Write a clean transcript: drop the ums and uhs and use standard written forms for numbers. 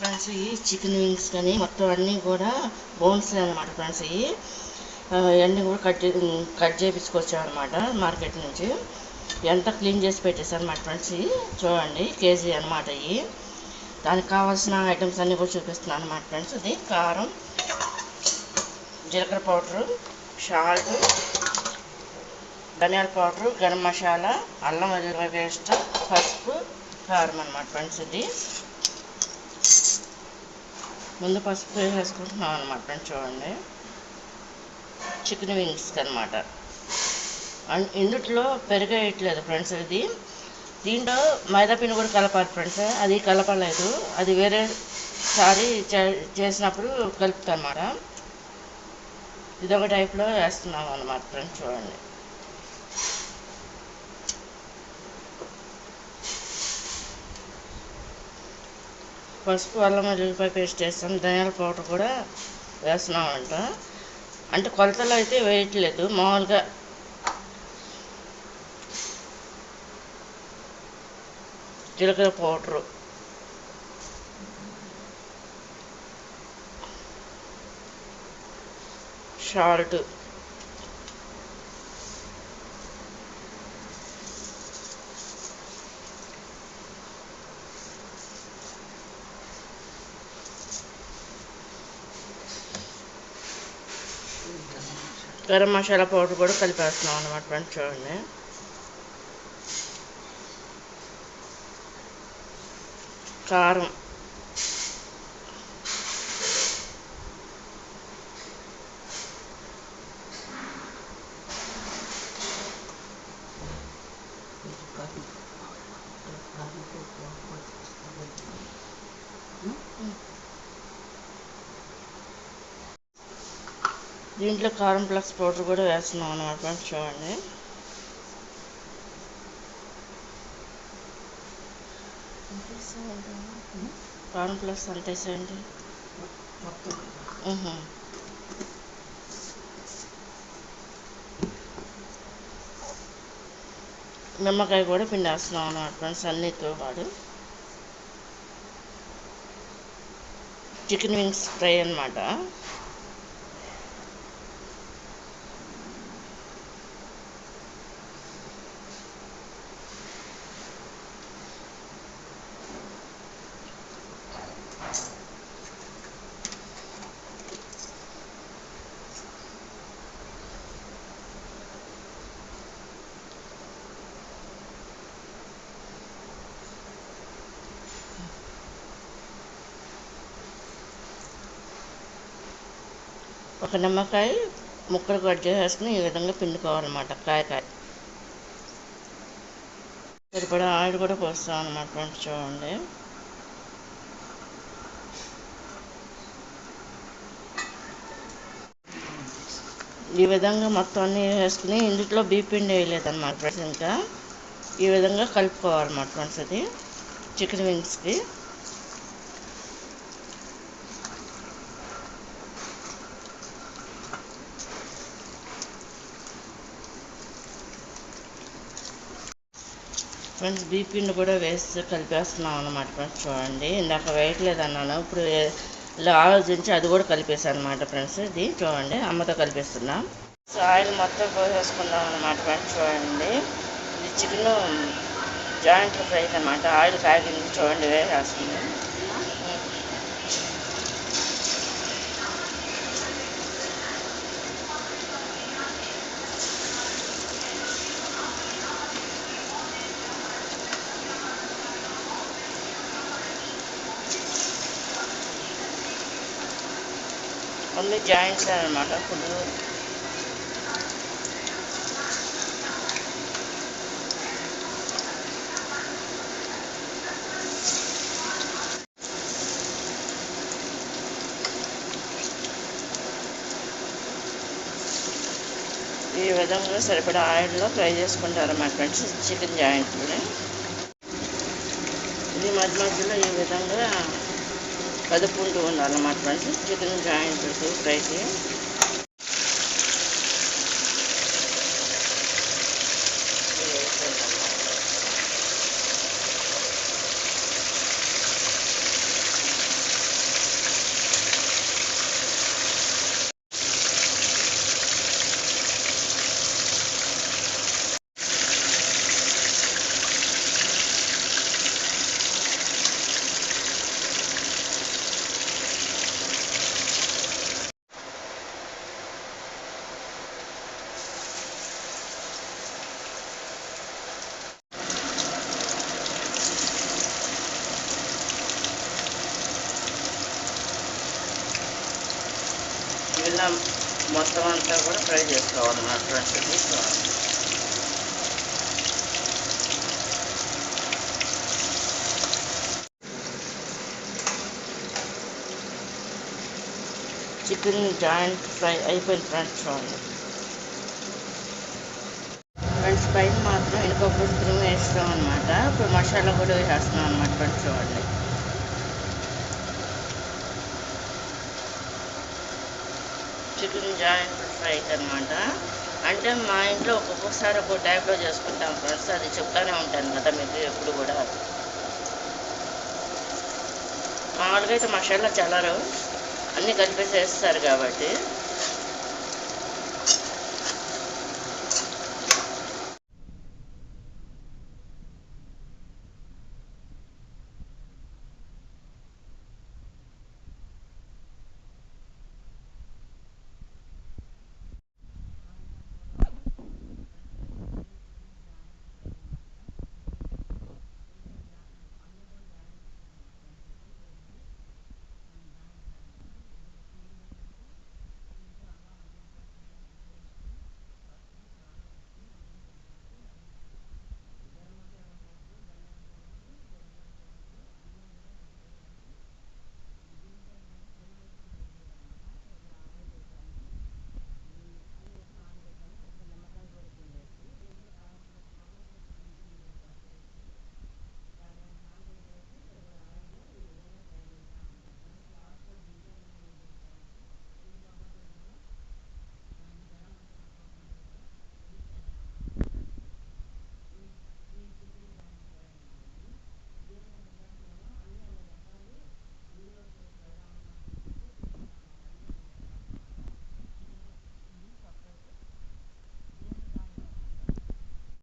Friends ఈ chicken wings కానీ మొత్తం అన్నీ కూడా బోన్స్ అనమాట ఫ్రెండ్స్. ఇవన్నీ కూడా కట్ చేయించుకొచ్చాం అనమాట మార్కెట్ నుంచి. ఎంత క్లీన్ చేసి పెట్టేసాను అనమాట ఫ్రెండ్స్. చూడండి కేజీ అనమాట. దానికి కావాల్సిన ఐటమ్స్ అన్నీ కూడా చూపిస్తున్నాను అనమాట ఫ్రెండ్స్. ఇది కారం, జీలకర్ర పౌడరు, సాల్ట్, ధనియాల పౌడరు, గరం మసాలా, అల్లం వెల్లుల్లి పేస్ట్, పసుపు, కారం అనమాట ఫ్రెండ్స్. ఇది ముందు పసుపు వేసుకుంటున్నాం అనమాట ఫ్రెండ్స్. చూడండి చికెన్ వింగ్స్ అనమాట. ఇందులో పెరిగేయట్లేదు ఫ్రెండ్స్. దీంట్లో మైదా పిండి కూడా కలపాలి ఫ్రెండ్స్. అది కలపలేదు, అది వేరే సారి చేసినప్పుడు కలుపుతాను అన్నమాట. ఇదొక టైప్లో వేస్తున్నాం అన్నమాట ఫ్రెండ్స్. చూడండి పసుపు, అల్లం వెల్లుల్లిపాయ పేస్ట్ వేస్తాం. ధనియాల పౌడర్ కూడా వేస్తున్నామంట. అంటే కొలతలు అయితే వేయట్లేదు, మామూలుగా జీలకర్ర powder, salt, garam masala powder కూడా కలిపేస్తున్నాం అన్నమాట ఫ్రెండ్స్. చూడండి కారం, దీంట్లో కారం ప్లస్ పౌడర్ కూడా వేస్తున్నాం అన్నమాట ఫ్రెండ్స్. చూడండి కారం ప్లస్ అంత వేసేయండి. నిమ్మకాయ కూడా పిండేస్తున్నాం అన్నమాట ఫ్రెండ్స్. అన్నితో పాటు చికెన్ వింగ్స్ ఫ్రై అన్నమాట. ఒక నిమ్మకాయ ముక్కలు కట్ చేసేసుకుని ఈ విధంగా పిండుకోవాలన్నమాట. కాయ సరిపడా ఆయిల్ కూడా పోస్తాం అన్నమాట ఫ్రెండ్స్. చూడండి ఈ విధంగా మొత్తం అన్నీ వేసుకుని ఇందులో బీప్ పిండి వేయలేదన్నమాట ఫ్రెండ్స్. ఇంకా ఈ విధంగా కలుపుకోవాలన్నమాట ఫ్రెండ్స్. అది చికెన్ వింగ్స్కి ఫ్రెండ్స్. బీప్ పిండి కూడా వేసి కలిపేస్తున్నాం అన్నమాట ఫ్రెండ్స్. చూడండి ఇందాక వేయట్లేదు అన్నాను, ఇప్పుడు ఇలా ఆలోచించి అది కూడా కలిపేసాను అనమాట ఫ్రెండ్స్. ఇది చూడండి అమ్మతో కలిపేస్తున్నాం. సో ఆయిల్ మొత్తం పోసేసుకున్నాం అన్నమాట ఫ్రెండ్స్. చూడండి ఇది చికెన్ జాయింట్ ఫ్రై అన్నమాట. ఆయిల్ కాగింది చూడండి, వేసేస్తుంది. ఓన్లీ జాయింట్స్ అనమాట. ఫుడ్ ఈ విధంగా సరిపడా ఆయిల్లో ఫ్రై చేసుకుంటారు అన్నమాట ఫ్రెండ్స్ చికెన్ జాయింట్ని. ఇది మధ్య మధ్యలో ఈ విధంగా కదుపుకుంటూ ఉండాలన్నమాట ఫ్రెండ్స్ చికెన్ జాయింట్ ఫ్రైకి. ఆయిల్లో మొత్తం అంతా కూడా ఫ్రై చేసుకోవాలన్నమాట ఫ్రెండ్స్. ఇది చికెన్ జాయింట్ ఫ్రై అయిపోయింది ఫ్రెండ్స్. చూడండి ఫ్రెండ్స్, పైన మాత్రం ఎనపప్పు తురుము వేస్తాం అనమాట. ఇప్పుడు మసాలా కూడా వేసేస్తున్నాం అనమాట ఫ్రెండ్స్. చూడండి చికెన్ జాయింట్ ఫ్రై అనమాట. అంటే మా ఇంట్లో ఒక్కొక్కసారి ఒక్కో టైప్లో చేసుకుంటాం ఫ్రెండ్స్. అది చెప్తానే ఉంటాను కదా మీకు ఎప్పుడు కూడా. మామూలుగా అయితే మసాలా చల్లరు, అన్నీ కలిపేసి వేస్తారు కాబట్టి